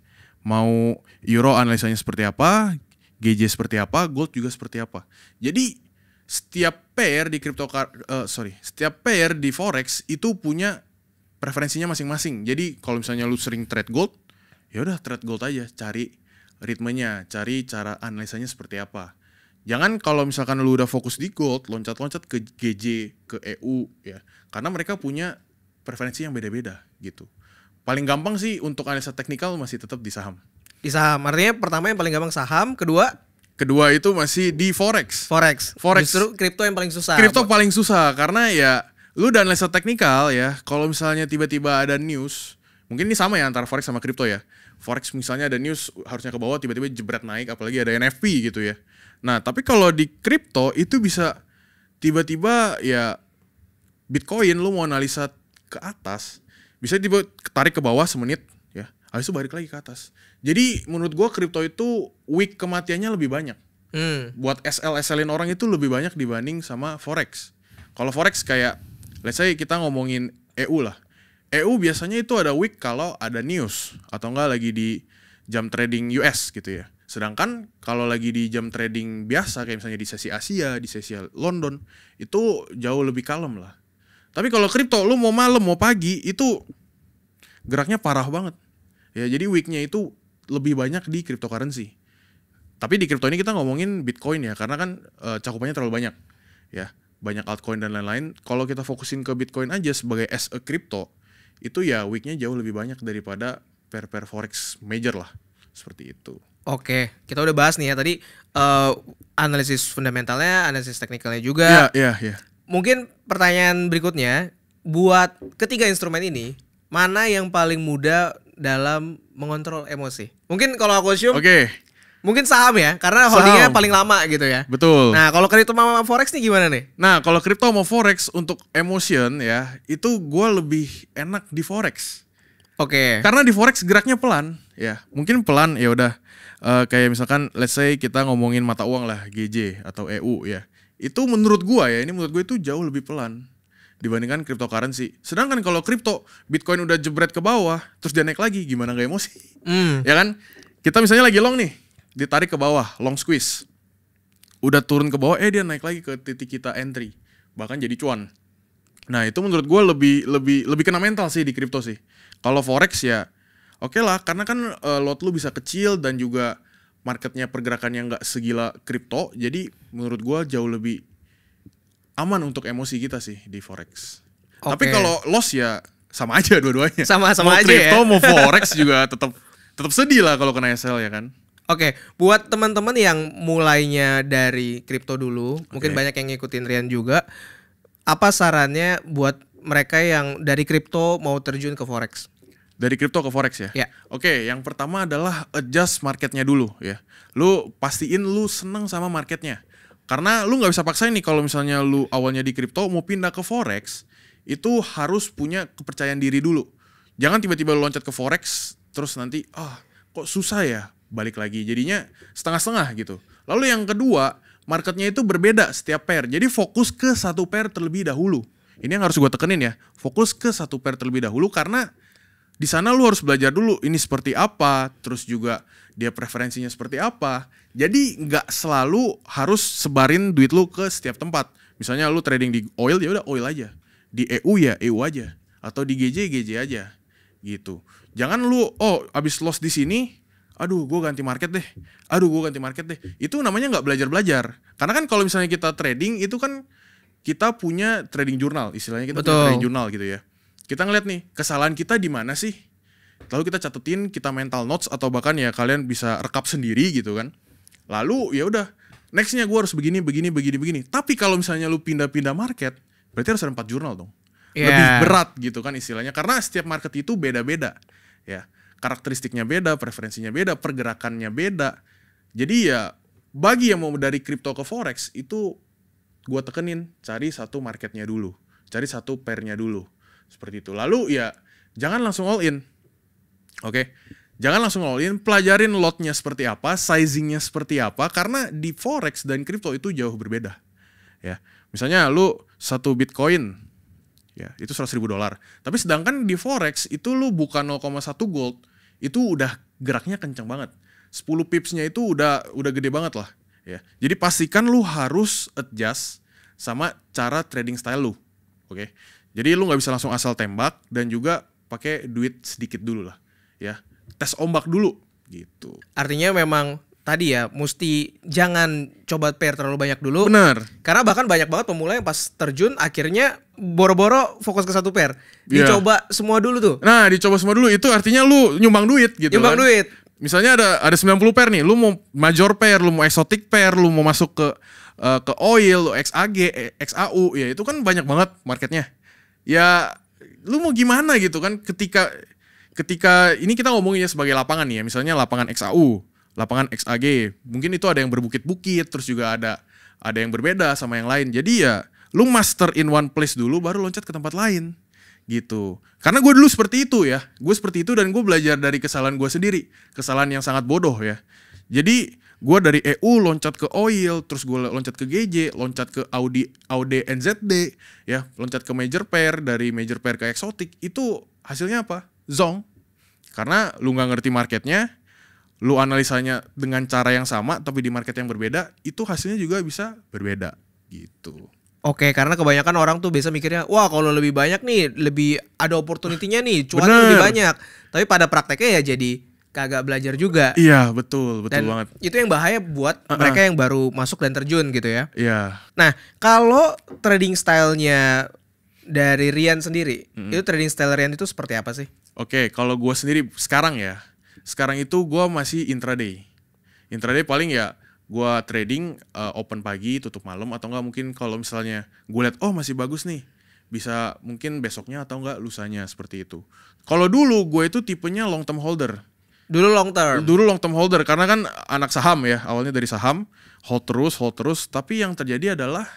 Mau Euro analisanya seperti apa, GJ seperti apa, Gold juga seperti apa. Jadi setiap pair di setiap pair di forex itu punya preferensinya masing-masing. Jadi kalau misalnya lu sering trade gold, ya udah trade gold aja, cari ritmenya, cari cara analisanya seperti apa. Jangan kalau misalkan lu udah fokus di gold, loncat-loncat ke GJ, ke EU ya. Karena mereka punya preferensi yang beda-beda gitu. Paling gampang sih untuk analisa teknikal masih tetap di saham. Di saham, artinya pertama yang paling gampang saham, Kedua itu masih di forex. Justru kripto yang paling susah. Kripto paling susah karena ya lu udah analisa teknikal ya. Kalau misalnya tiba-tiba ada news, mungkin ini sama ya antara forex sama kripto ya. Forex misalnya ada news harusnya ke bawah, tiba-tiba jebret naik, apalagi ada NFP gitu ya. Nah tapi kalau di kripto itu bisa tiba-tiba ya Bitcoin lu mau analisa ke atas, bisa tiba tarik ke bawah semenit ya, habis itu balik lagi ke atas. Jadi menurut gua kripto itu week kematiannya lebih banyak. Buat SL-SLin orang itu lebih banyak dibanding sama forex. Kalau forex kayak let's say kita ngomongin EU lah. EU biasanya itu ada week kalau ada news atau enggak lagi di jam trading US gitu ya. Sedangkan kalau lagi di jam trading biasa kayak misalnya di sesi Asia, di sesi London, itu jauh lebih kalem lah. Tapi kalau kripto lu mau malam mau pagi itu geraknya parah banget. Ya jadi weeknya itu lebih banyak di cryptocurrency. Tapi di kripto ini kita ngomongin Bitcoin ya, karena kan cakupannya terlalu banyak. Ya, banyak altcoin dan lain-lain. Kalau kita fokusin ke Bitcoin aja sebagai as a crypto, itu ya weeknya jauh lebih banyak daripada pair forex major lah. Seperti itu. Oke, kita udah bahas nih ya tadi analisis fundamentalnya, analisis teknikalnya juga. Iya. Mungkin pertanyaan berikutnya, buat ketiga instrumen ini, mana yang paling mudah dalam mengontrol emosi? Mungkin kalau aku assume, mungkin saham ya, karena holdingnya paling lama gitu ya. Betul. Nah, kalau kripto sama forex nih gimana nih? Nah, kalau kripto sama forex untuk emotion ya, itu gue lebih enak di forex. Oke. Karena di forex geraknya pelan, ya. Mungkin pelan ya udah. Kayak misalkan, let's say kita ngomongin mata uang lah, GJ atau EU ya. Itu menurut gue ya, ini menurut gue itu jauh lebih pelan dibandingkan cryptocurrency. Sedangkan kalau kripto, Bitcoin udah jebret ke bawah, terus dia naik lagi, gimana gak emosi? Ya kan? Kita misalnya lagi long nih, ditarik ke bawah, long squeeze. Udah turun ke bawah, dia naik lagi ke titik kita entry. Bahkan jadi cuan. Nah itu menurut gue lebih kena mental sih di kripto sih. Kalau forex ya oke lah, karena kan lot lu bisa kecil dan juga marketnya pergerakannya nggak segila kripto. Jadi menurut gue jauh lebih aman untuk emosi kita sih di forex. Tapi kalau loss ya sama aja dua-duanya. Sama-sama aja kripto, ya. Mau forex juga tetap sedih lah kalau kena SL ya kan. Oke, buat teman-teman yang mulainya dari kripto dulu, mungkin banyak yang ngikutin Rian juga. Apa sarannya buat mereka yang dari kripto mau terjun ke forex? Dari kripto ke forex ya? Ya. Oke, yang pertama adalah adjust marketnya dulu ya. Lu pastiin lu seneng sama marketnya. Karena lu nggak bisa paksain nih kalau misalnya lu awalnya di kripto mau pindah ke forex, itu harus punya kepercayaan diri dulu. Jangan tiba-tiba lu loncat ke forex, terus nanti kok susah ya balik lagi. Jadinya setengah-setengah gitu. Lalu yang kedua, marketnya itu berbeda setiap pair. Jadi fokus ke satu pair terlebih dahulu. Ini yang harus gue tekenin ya. Fokus ke satu pair terlebih dahulu karena di sana lu harus belajar dulu ini seperti apa, terus juga dia preferensinya seperti apa. Jadi nggak selalu harus sebarin duit lu ke setiap tempat. Misalnya lu trading di oil, ya udah oil aja. Di EU ya EU aja, atau di GJ aja gitu. Jangan lu abis loss di sini, aduh gue ganti market deh. Itu namanya nggak belajar. Karena kan kalau misalnya kita trading itu kan kita punya trading journal, istilahnya kita punya trading journal gitu ya. Kita ngeliat nih kesalahan kita di mana sih. Lalu kita catetin, kita mental notes atau bahkan ya kalian bisa rekap sendiri gitu kan. Lalu ya udah, nextnya gue harus begini. Tapi kalau misalnya lu pindah-pindah market, berarti harus ada 4 jurnal dong. Lebih berat gitu kan istilahnya. Karena setiap market itu beda-beda ya. Karakteristiknya beda, preferensinya beda, pergerakannya beda. Jadi ya bagi yang mau dari kripto ke forex itu gue tekenin cari satu marketnya dulu, cari satu pairnya dulu seperti itu. Lalu ya jangan langsung all in, oke? Jangan langsung all in, pelajarin lotnya seperti apa, sizingnya seperti apa, karena di forex dan kripto itu jauh berbeda. Ya, misalnya lu satu Bitcoin, ya itu $100.000. Tapi sedangkan di forex itu lu bukan 0,1 gold, itu udah geraknya kenceng banget. 10 pipsnya itu udah gede banget lah. Ya, jadi pastikan lu harus adjust sama cara trading style lu, oke? Jadi lu nggak bisa langsung asal tembak dan juga pakai duit sedikit dulu lah, ya. Tes ombak dulu, gitu. Artinya memang tadi ya, mesti jangan coba pair terlalu banyak dulu. Bener. Karena bahkan banyak banget pemula yang pas terjun akhirnya boro-boro fokus ke satu pair. Dicoba semua dulu tuh. Nah, dicoba semua dulu itu artinya lu nyumbang duit gitu. Nyumbang duit. Misalnya ada 90 pair nih, lu mau major pair, lu mau exotic pair, lu mau masuk ke oil, XAG, XAU, ya itu kan banyak banget marketnya. Ya lu mau gimana gitu kan ketika ini kita ngomonginnya sebagai lapangan nih ya, misalnya lapangan XAU, lapangan XAG, mungkin itu ada yang berbukit-bukit, terus juga ada yang berbeda sama yang lain. Jadi ya lu master in one place dulu baru loncat ke tempat lain gitu. Karena gue dulu seperti itu ya, gue seperti itu dan gue belajar dari kesalahan gue sendiri, kesalahan yang sangat bodoh ya. Jadi gue dari EU loncat ke oil, terus gue loncat ke GJ, loncat ke Audi NZD, ya, loncat ke major pair, dari major pair ke eksotik, itu hasilnya apa? Zonk. Karena lu nggak ngerti marketnya, lu analisanya dengan cara yang sama tapi di market yang berbeda, itu hasilnya juga bisa berbeda gitu. Oke, karena kebanyakan orang tuh biasa mikirnya, wah kalau lebih banyak nih, lebih ada opportunity-nya nih, cuannya Bener. lebih banyak. Tapi pada prakteknya ya jadi kagak belajar juga. Iya, betul Dan banget. itu yang bahaya buat mereka yang baru masuk dan terjun gitu ya. Iya. Nah, kalau trading style-nya dari Rian sendiri, itu trading style Rian itu seperti apa sih? Oke, kalau gue sendiri sekarang ya, sekarang itu gue masih intraday. Intraday paling ya gue trading open pagi, tutup malam, atau enggak mungkin kalau misalnya gue lihat oh masih bagus nih, bisa mungkin besoknya atau enggak lusanya, seperti itu. Kalau dulu gue itu tipenya long term holder. Dulu long term. Dulu long term holder karena kan anak saham ya, awalnya dari saham, hold terus, tapi yang terjadi adalah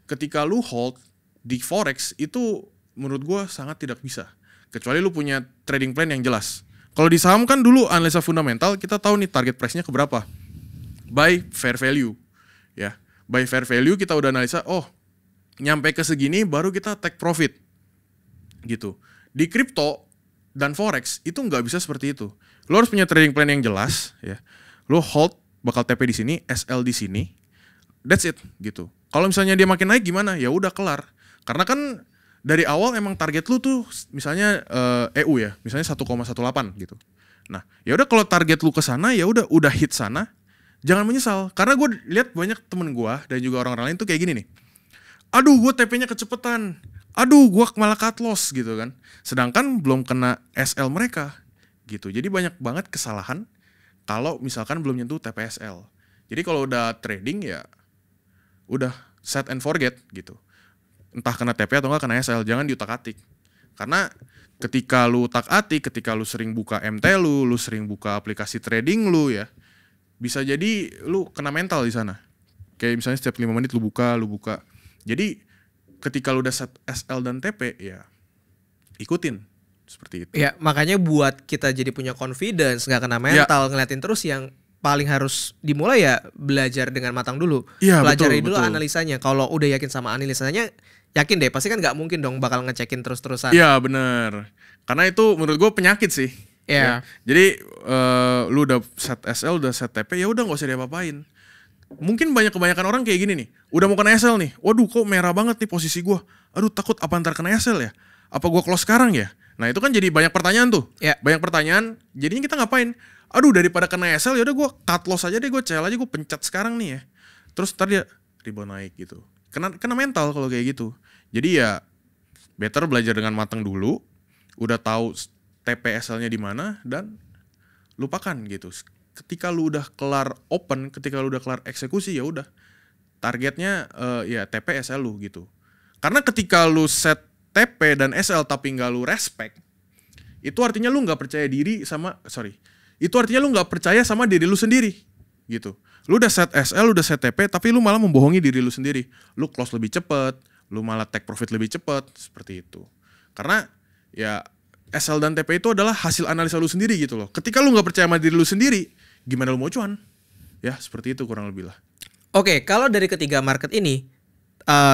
ketika lu hold di forex itu menurut gue sangat tidak bisa. Kecuali lu punya trading plan yang jelas. Kalau di saham kan dulu analisa fundamental, kita tahu nih target price-nya ke berapa. By fair value. Ya, by fair value kita udah analisa, oh, nyampe ke segini baru kita take profit. Gitu. Di crypto dan forex itu nggak bisa seperti itu. Lo harus punya trading plan yang jelas, ya. Lo hold bakal TP di sini, SL di sini. That's it gitu. Kalau misalnya dia makin naik gimana? Ya udah kelar. Karena kan dari awal emang target lu tuh misalnya EU ya, misalnya 1,18 gitu. Nah, ya udah kalau target lu ke sana ya udah hit sana, jangan menyesal. Karena gue lihat banyak temen gue dan juga orang-orang lain tuh kayak gini nih. Aduh, gue TP-nya kecepetan. Aduh, gue malah cut loss gitu kan. Sedangkan belum kena SL mereka gitu. Jadi banyak banget kesalahan kalau misalkan belum nyentuh TPSL. Jadi kalau udah trading ya udah set and forget gitu. Entah kena TP atau enggak kena SL, jangan diutak-atik. Karena ketika lu utak-atik, ketika lu sering buka MT lu sering buka aplikasi trading lu ya, bisa jadi lu kena mental di sana. Kayak misalnya setiap 5 menit lu buka. Jadi ketika lu udah set SL dan TP ya ikutin seperti itu. Ya, makanya buat kita jadi punya confidence, nggak kena mental, ngeliatin terus yang paling harus dimulai ya belajar dengan matang dulu. Iya, Pelajari betul, dulu betul. analisanya. Kalau udah yakin sama analisanya, yakin deh pasti kan nggak mungkin dong bakal ngecekin terus-terusan. Iya bener. Karena itu menurut gue penyakit sih. Iya. Ya. Jadi lu udah set SL, udah set TP, ya udah nggak usah diapa-apain. Mungkin kebanyakan orang kayak gini nih, udah mau kena SL nih, waduh kok merah banget nih posisi gue. Aduh takut apa ntar kena SL ya? Apa gue close sekarang ya? Nah itu kan jadi banyak pertanyaan tuh. Ya. Banyak pertanyaan, jadinya kita ngapain? Aduh daripada kena SL yaudah gue cut loss aja deh, gue CL aja, gue pencet sekarang nih ya. Terus ntar dia rebound naik gitu. Kena mental kalau kayak gitu. Jadi ya better belajar dengan matang dulu, udah tahu TPSL-nya di mana dan lupakan gitu. Ketika lu udah kelar open, ketika lu udah kelar eksekusi ya udah. Targetnya ya TPSL lu gitu. Karena ketika lu set TP dan SL tapi nggak lu respect, itu artinya lu nggak percaya diri itu artinya lu nggak percaya sama diri lu sendiri gitu. Lu udah set SL, udah set TP, tapi lu malah membohongi diri lu sendiri. Lu close lebih cepet, lu malah take profit lebih cepet, seperti itu. Karena ya SL dan TP itu adalah hasil analisa lu sendiri gitu loh. Ketika lu nggak percaya sama diri lu sendiri, gimana lu mau cuan? Ya seperti itu kurang lebih lah. Oke, kalau dari ketiga market ini,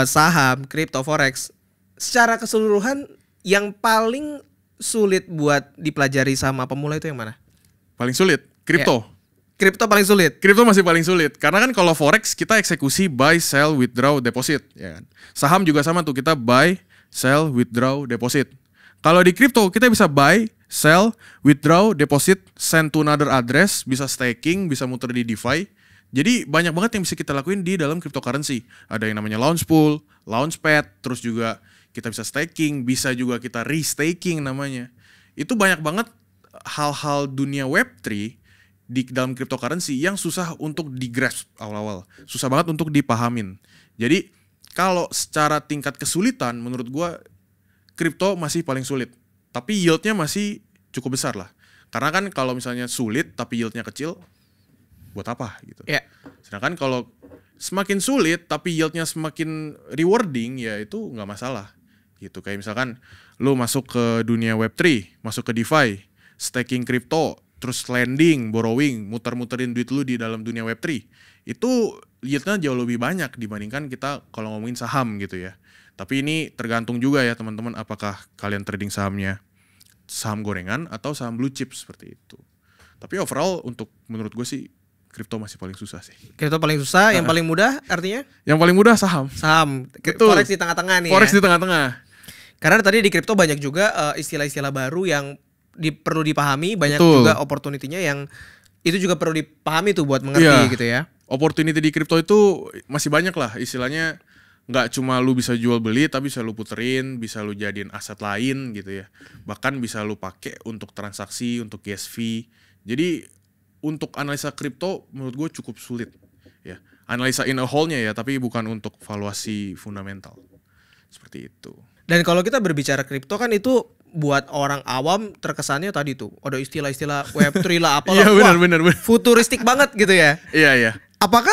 saham, kripto, forex, secara keseluruhan yang paling sulit buat dipelajari sama pemula itu yang mana? Paling sulit, kripto. Ya. Kripto paling sulit. Kripto masih paling sulit karena kan kalau forex kita eksekusi buy, sell, withdraw, deposit, ya kan. Saham juga sama tuh, kita buy, sell, withdraw, deposit. Kalau di kripto kita bisa buy, sell, withdraw, deposit, send to another address, bisa staking, bisa muter di DeFi. Jadi banyak banget yang bisa kita lakuin di dalam cryptocurrency. Ada yang namanya launch pool, launchpad, terus juga kita bisa staking, bisa juga kita restaking namanya. Itu banyak banget hal-hal dunia Web3 di dalam cryptocurrency yang susah untuk di-grasp awal-awal. Susah banget untuk dipahamin. Jadi kalau secara tingkat kesulitan menurut gua kripto masih paling sulit. Tapi yieldnya masih cukup besar lah. Karena kan kalau misalnya sulit tapi yieldnya kecil, buat apa gitu. Ya. Sedangkan kalau semakin sulit tapi yieldnya semakin rewarding, ya itu nggak masalah. gitu. Kayak misalkan lu masuk ke dunia Web3, masuk ke DeFi, staking kripto, terus lending, borrowing, muter-muterin duit lu di dalam dunia Web3. Itu yieldnya jauh lebih banyak dibandingkan kita kalau ngomongin saham gitu ya. Tapi ini tergantung juga ya teman-teman, apakah kalian trading sahamnya saham gorengan atau saham blue chip seperti itu. Tapi overall untuk menurut gue sih kripto masih paling susah sih. Kripto paling susah, yang paling mudah artinya? Yang paling mudah saham. Saham. Betul. Forex di tengah-tengah nih. Forex ya. di tengah-tengah. Karena tadi di kripto banyak juga istilah-istilah baru yang perlu dipahami, banyak Betul. juga opportunity-nya yang itu juga perlu dipahami tuh buat mengerti gitu ya. Opportunity di kripto itu masih banyak lah, istilahnya nggak cuma lu bisa jual beli, tapi bisa lu puterin, bisa lu jadiin aset lain gitu ya. Bahkan bisa lu pakai untuk transaksi, untuk gas fee. Jadi untuk analisa kripto menurut gue cukup sulit ya. Analisa in a whole-nya ya, tapi bukan untuk valuasi fundamental. Seperti itu. Dan kalau kita berbicara kripto kan itu buat orang awam terkesannya tadi tuh ada istilah-istilah Web3 lah apalah. Iya benar. Futuristik banget gitu ya. Iya. Apakah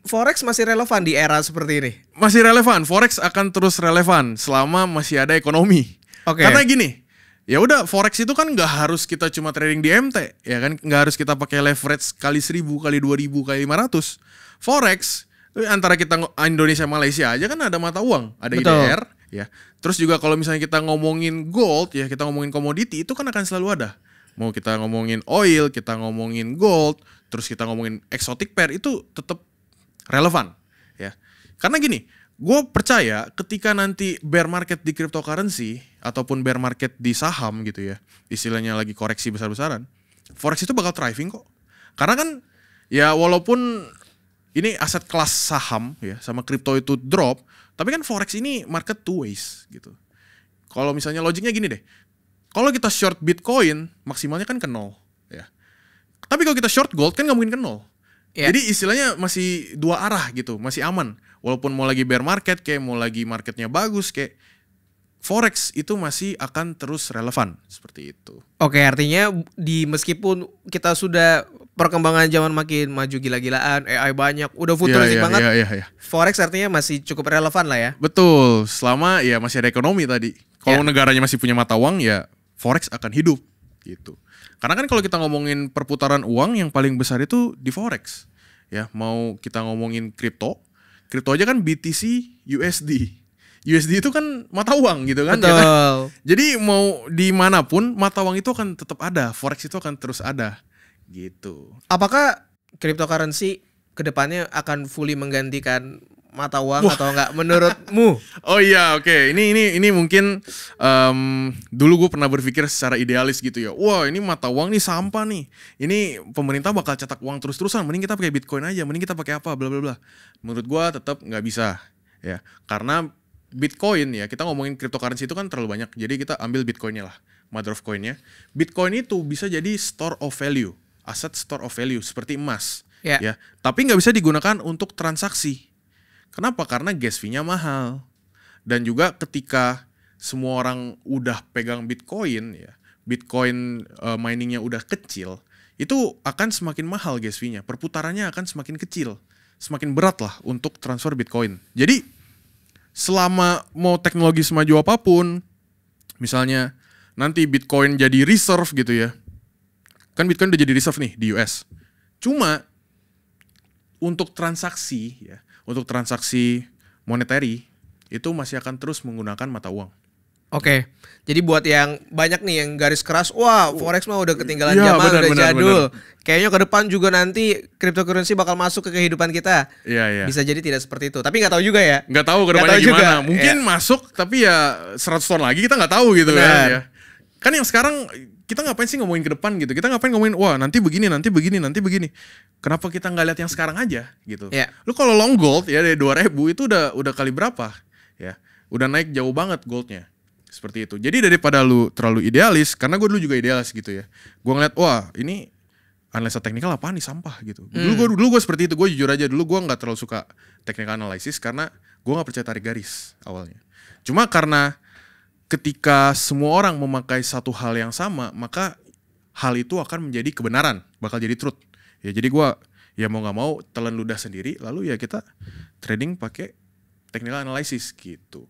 Forex masih relevan di era seperti ini? Masih relevan, Forex akan terus relevan selama masih ada ekonomi. Oke. Karena gini, ya udah Forex itu kan nggak harus kita cuma trading di MT, ya kan, nggak harus kita pakai leverage kali 1000, kali 2000, kali 500. Forex antara kita Indonesia Malaysia aja kan ada mata uang, ada Betul. IDR, ya. Terus juga kalau misalnya kita ngomongin gold, ya kita ngomongin komoditi itu kan akan selalu ada. Mau kita ngomongin oil, kita ngomongin gold, terus kita ngomongin exotic pair, itu tetap relevan, ya. Karena gini, gue percaya ketika nanti bear market di cryptocurrency ataupun bear market di saham gitu ya, istilahnya lagi koreksi besar-besaran, Forex itu bakal thriving kok. Karena kan ya walaupun ini aset kelas saham ya sama kripto itu drop, tapi kan Forex ini market two ways gitu. Kalau misalnya logiknya gini deh, kalau kita short Bitcoin maksimalnya kan ke 0 ya. Tapi kalau kita short gold kan nggak mungkin ke 0. Ya. Jadi istilahnya masih dua arah gitu, masih aman. Walaupun mau lagi bear market kayak mau lagi marketnya bagus kayak, Forex itu masih akan terus relevan seperti itu. Oke, artinya meskipun kita sudah perkembangan zaman makin maju gila-gilaan, AI banyak, udah futuristik banget. Iya. Forex artinya masih cukup relevan lah ya. Betul, selama ya masih ada ekonomi tadi. Kalau negaranya masih punya mata uang ya Forex akan hidup gitu. Karena kan kalau kita ngomongin perputaran uang yang paling besar itu di Forex. Ya, mau kita ngomongin kripto aja kan BTC USD. USD itu kan mata uang gitu kan. Betul. Ya. Jadi mau dimanapun mata uang itu akan tetap ada, Forex itu akan terus ada gitu. Apakah cryptocurrency kedepannya akan fully menggantikan mata uang atau enggak menurutmu? Oh iya, oke. Ini mungkin dulu gue pernah berpikir secara idealis gitu ya. Wah, ini mata uang nih sampah nih. Ini pemerintah bakal cetak uang terus-terusan. Mending kita pakai Bitcoin aja. Mending kita pakai apa? Bla bla bla. Menurut gue tetap nggak bisa ya. Karena Bitcoin ya, kita ngomongin cryptocurrency itu kan terlalu banyak. Jadi kita ambil Bitcoinnya lah, mother of coinnya. Bitcoin itu bisa jadi store of value, aset store of value seperti emas. Ya. Tapi nggak bisa digunakan untuk transaksi. Kenapa? Karena gas fee-nya mahal. Dan juga ketika semua orang udah pegang Bitcoin ya, Bitcoin miningnya udah kecil, itu akan semakin mahal gas fee-nya. Perputarannya akan semakin kecil, semakin berat lah untuk transfer Bitcoin. Jadi selama mau teknologi semaju apapun, misalnya nanti Bitcoin jadi reserve gitu ya, kan Bitcoin udah jadi reserve nih di US. Cuma untuk transaksi ya, untuk transaksi monetary itu masih akan terus menggunakan mata uang. Oke, jadi buat yang banyak nih yang garis keras, wah Forex mah udah ketinggalan Ya, zaman, benar, udah benar, jadul. benar. Kayaknya ke depan juga nanti cryptocurrency bakal masuk ke kehidupan kita. Iya. Bisa jadi tidak seperti itu, tapi nggak tahu juga ya. Nggak tahu ke Nggak depannya tahu juga. gimana. Mungkin masuk tapi ya 100 tahun lagi kita nggak tahu gitu kan Benar. ya. Kan yang sekarang kita ngapain sih ngomongin ke depan gitu. Kita ngapain ngomongin wah nanti begini, nanti begini, nanti begini. Kenapa kita nggak lihat yang sekarang aja gitu. Ya. Lu kalau long gold ya dari 2000 itu udah kali berapa ya. Udah naik jauh banget goldnya. Seperti itu. Jadi daripada lu terlalu idealis, karena gue dulu juga idealis gitu ya. Gue ngeliat wah ini analisa teknikal apaan nih, sampah gitu. Dulu gue seperti itu. Gue jujur aja dulu gue nggak terlalu suka technical analysis karena gue nggak percaya tarik garis awalnya. Cuma karena ketika semua orang memakai satu hal yang sama, maka hal itu akan menjadi kebenaran, bakal jadi truth. Ya jadi gue ya mau nggak mau telan ludah sendiri, lalu ya kita trading pakai technical analysis gitu.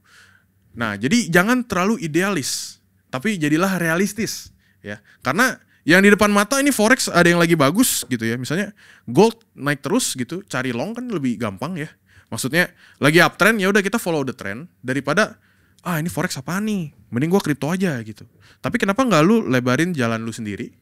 Nah, jadi jangan terlalu idealis, tapi jadilah realistis ya. Karena yang di depan mata ini forex ada yang lagi bagus gitu ya. Misalnya gold naik terus gitu, cari long kan lebih gampang ya. Maksudnya lagi uptrend ya udah kita follow the trend daripada ini forex apa nih? Mending gua kripto aja gitu. Tapi kenapa nggak lu lebarin jalan lu sendiri?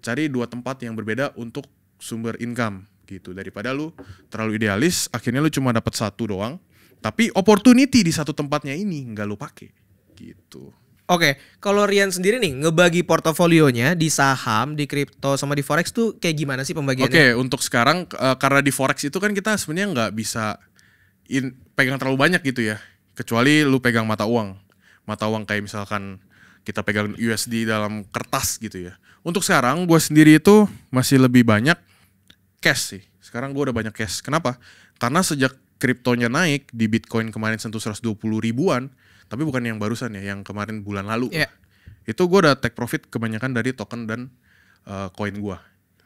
Cari 2 tempat yang berbeda untuk sumber income gitu. Daripada lu terlalu idealis, akhirnya lu cuma dapat satu doang. Tapi opportunity di satu tempatnya ini nggak lu pakai gitu. Oke, kalau Rian sendiri nih ngebagi portofolionya di saham, di kripto, sama di forex tuh kayak gimana sih pembagiannya? Oke, untuk sekarang karena di forex itu kan kita sebenarnya nggak bisa pegang terlalu banyak gitu ya. Kecuali lu pegang mata uang kayak misalkan kita pegang USD dalam kertas gitu ya. Untuk sekarang gue sendiri itu masih lebih banyak cash sih. Sekarang gue udah banyak cash. Kenapa? Karena sejak kriptonya naik di Bitcoin kemarin sentuh 120 ribuan. Tapi bukan yang barusan ya, yang kemarin bulan lalu. Yeah. Itu gue udah take profit kebanyakan dari token dan koin gue.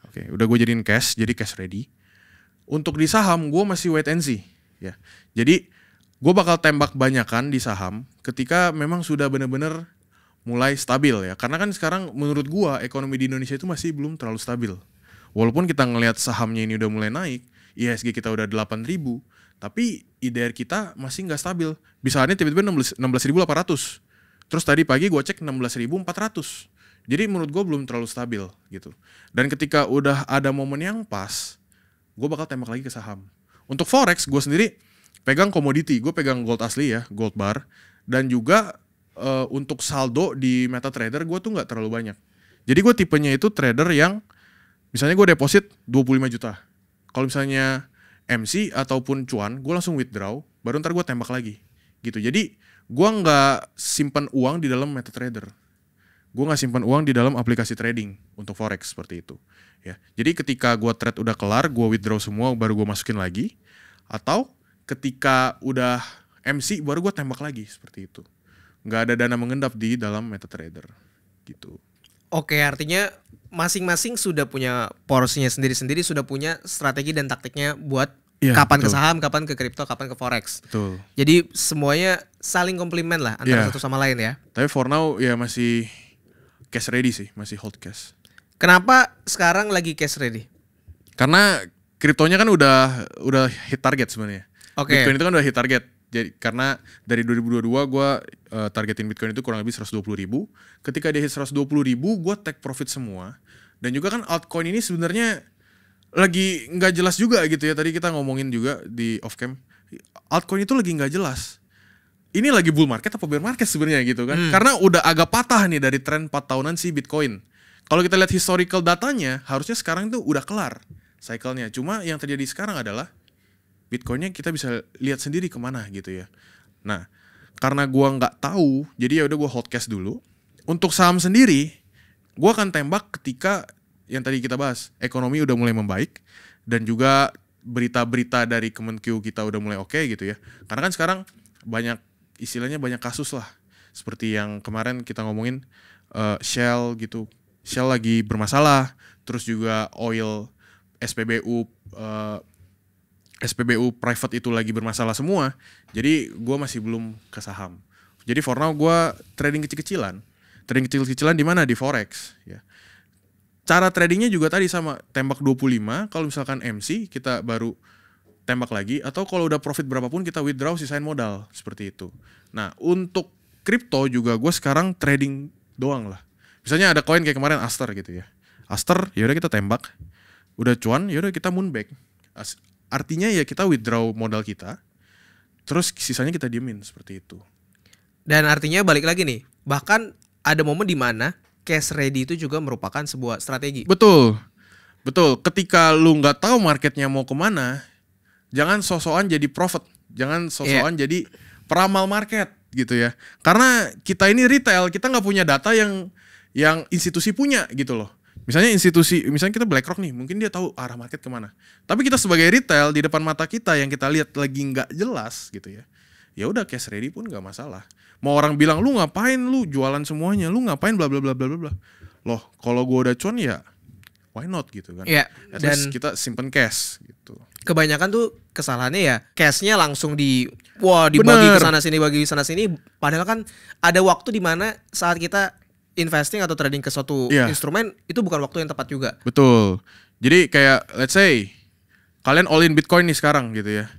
Oke, udah gue jadiin cash, jadi cash ready. Untuk di saham gue masih wait and see. Ya, jadi gue bakal tembak banyakan di saham ketika memang sudah benar-benar mulai stabil ya. Karena kan sekarang menurut gue ekonomi di Indonesia itu masih belum terlalu stabil. Walaupun kita ngelihat sahamnya ini udah mulai naik, IHSG kita udah 8.000. Tapi IDR kita masih nggak stabil. Bisa nih tiba-tiba 16.800. Terus tadi pagi gue cek 16.400. Jadi menurut gue belum terlalu stabil gitu. Dan ketika udah ada momen yang pas, gue bakal tembak lagi ke saham. Untuk forex gue sendiri pegang komoditi. Gue pegang gold asli ya, gold bar. Dan juga untuk saldo di MetaTrader gue tuh nggak terlalu banyak. Jadi gue tipenya itu trader yang misalnya gue deposit 25 juta. Kalau misalnya MC ataupun cuan, gue langsung withdraw, baru ntar gue tembak lagi, gitu. Jadi gue nggak simpan uang di dalam MetaTrader, gue nggak simpan uang di dalam aplikasi trading untuk forex seperti itu. Ya, jadi ketika gue trade udah kelar, gue withdraw semua, baru gue masukin lagi, atau ketika udah MC, baru gue tembak lagi seperti itu. Nggak ada dana mengendap di dalam MetaTrader, gitu. Oke, artinya masing-masing sudah punya porsinya sendiri-sendiri, sudah punya strategi dan taktiknya buat kapan betul. Ke saham, kapan ke kripto, kapan ke forex. Betul. Jadi semuanya saling komplement lah antara satu sama lain ya. Tapi for now ya masih cash ready sih, masih hold cash. Kenapa sekarang lagi cash ready? Karena kriptonya kan udah hit target sebenarnya. Okay. Bitcoin itu kan udah hit target. Jadi karena dari 2022 gue targetin Bitcoin itu kurang lebih 120.000. Ketika dia hit 120.000, gue take profit semua. Dan juga kan altcoin ini sebenarnya lagi nggak jelas juga gitu ya. Tadi kita ngomongin juga di off cam, altcoin itu lagi nggak jelas. Ini lagi bull market apa bear market sebenarnya gitu kan? Karena udah agak patah nih dari tren 4 tahunan si Bitcoin. Kalau kita lihat historical datanya, harusnya sekarang itu udah kelar cycle-nya. Cuma yang terjadi sekarang adalah Bitcoinnya kita bisa lihat sendiri kemana gitu ya. Nah, karena gua nggak tahu, jadi ya udah gua hold cash dulu. Untuk saham sendiri, gua akan tembak ketika yang tadi kita bahas, ekonomi udah mulai membaik dan juga berita-berita dari Kemenkeu kita udah mulai oke gitu ya. Karena kan sekarang banyak istilahnya banyak kasus lah. Seperti yang kemarin kita ngomongin Shell gitu. Shell lagi bermasalah, terus juga oil SPBU private itu lagi bermasalah semua. Jadi gue masih belum ke saham. Jadi for now gue trading kecil-kecilan. Trading kecil-kecilan di mana? Di forex ya. Cara tradingnya juga tadi sama, tembak 25, kalau misalkan MC kita baru tembak lagi, atau kalau udah profit berapapun kita withdraw sisain modal, seperti itu. Nah, untuk kripto juga gue sekarang trading doang lah. Misalnya ada koin kayak kemarin Aster gitu ya. Aster ya udah kita tembak. Udah cuan ya udah kita moonback. Artinya ya kita withdraw modal kita. Terus sisanya kita diemin seperti itu. Dan artinya balik lagi nih, bahkan ada momen di mana cash ready itu juga merupakan sebuah strategi. Betul. Ketika lu nggak tahu marketnya mau kemana, jangan sosokan jadi prophet. Jangan sosokan jadi peramal market gitu ya. Karena kita ini retail, kita nggak punya data yang institusi punya gitu loh. Misalnya kita BlackRock nih, mungkin dia tahu arah market kemana. Tapi kita sebagai retail di depan mata kita yang kita lihat lagi nggak jelas gitu ya. Ya udah cash ready pun nggak masalah. Mau orang bilang lu ngapain lu jualan semuanya, lu ngapain bla bla bla bla bla. Loh, kalau gua udah cuan ya why not gitu kan. Iya, dan kita simpen cash gitu. Kebanyakan tuh kesalahannya ya cashnya langsung dibagi ke sana sini, bagi sana sini. Padahal kan ada waktu di mana saat kita investing atau trading ke suatu instrumen itu bukan waktu yang tepat juga. Betul. Jadi kayak let's say kalian all in Bitcoin nih sekarang gitu ya.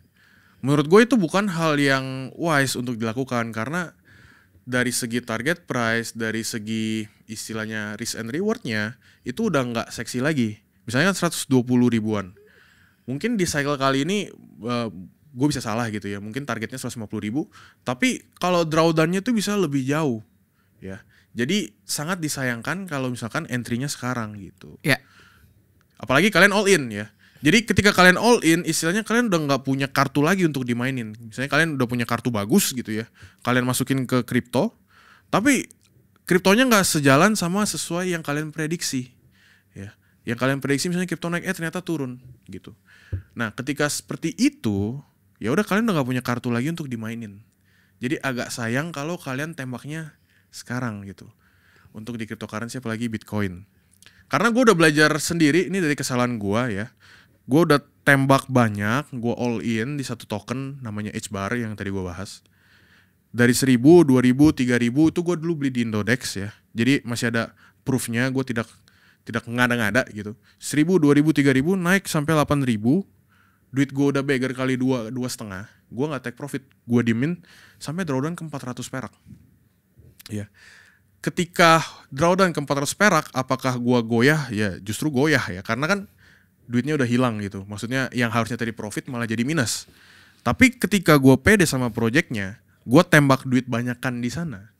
Menurut gue itu bukan hal yang wise untuk dilakukan karena dari segi target price, dari segi istilahnya risk and rewardnya itu udah nggak seksi lagi. Misalnya 120 ribuan. Mungkin di cycle kali ini gue bisa salah gitu ya. Mungkin targetnya 150 ribu. Tapi kalau drawdown-nya tuh bisa lebih jauh. Ya. Jadi sangat disayangkan kalau misalkan entry-nya sekarang gitu. Ya. Apalagi kalian all in ya. Jadi ketika kalian all in, istilahnya kalian udah nggak punya kartu lagi untuk dimainin. Misalnya kalian udah punya kartu bagus gitu ya, kalian masukin ke kripto, tapi kriptonya nggak sejalan sama sesuai yang kalian prediksi, ya. Yang kalian prediksi misalnya kripto naik, ternyata turun gitu. Nah ketika seperti itu, ya udah kalian udah nggak punya kartu lagi untuk dimainin. Jadi agak sayang kalau kalian tembaknya sekarang gitu, untuk di cryptocurrency apalagi Bitcoin. Karena gue udah belajar sendiri, ini dari kesalahan gue ya. Gue udah tembak banyak, gue all in di satu token namanya HBAR yang tadi gue bahas. Dari 1.000, 2.000, 3.000 itu gue dulu beli di Indodex ya. Jadi masih ada proofnya, gue tidak ngada-ngada gitu. 1.000, 2.000, 3.000 naik sampai 8.000. Duit gue udah beggar kali 2,5. Gue gak take profit, gue diemin sampai drawdown ke 400 perak. Ya. Ketika drawdown ke 400 perak, apakah gue goyah? Ya justru goyah ya, karena kan duitnya udah hilang gitu. Maksudnya yang harusnya tadi profit malah jadi minus. Tapi ketika gue pede sama projectnya, gue tembak duit banyakan di sana.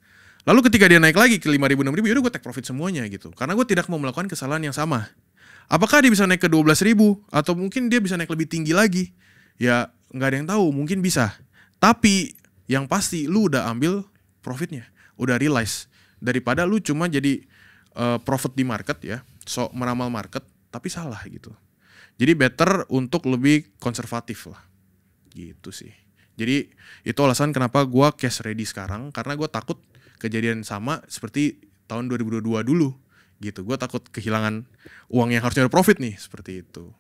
Lalu ketika dia naik lagi ke 5.000, 6.000, yaudah gue take profit semuanya gitu. Karena gue tidak mau melakukan kesalahan yang sama. Apakah dia bisa naik ke 12.000 atau mungkin dia bisa naik lebih tinggi lagi? Ya nggak ada yang tahu, mungkin bisa. Tapi yang pasti lu udah ambil profitnya, udah realize. Daripada lu cuma jadi profit di market ya, so meramal market tapi salah gitu. Jadi better untuk lebih konservatif lah, gitu sih. Jadi itu alasan kenapa gue cash ready sekarang, karena gue takut kejadian sama seperti tahun 2022 dulu, gitu. Gue takut kehilangan uang yang harusnya ada profit nih, seperti itu.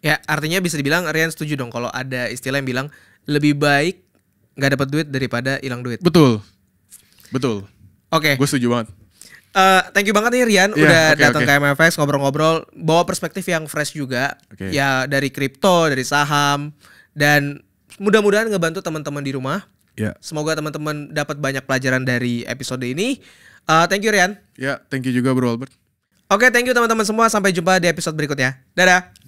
Ya artinya bisa dibilang Rian setuju dong kalau ada istilah yang bilang lebih baik nggak dapat duit daripada hilang duit. Betul. Oke. Gue setuju banget. Thank you banget nih Rian udah datang ke MFX ngobrol-ngobrol, bawa perspektif yang fresh juga. Ya dari kripto, dari saham, dan mudah-mudahan ngebantu teman-teman di rumah. Semoga teman-teman dapat banyak pelajaran dari episode ini. Thank you Rian. Ya, thank you juga Bro Albert. Oke, thank you teman-teman semua, sampai jumpa di episode berikutnya. Dadah.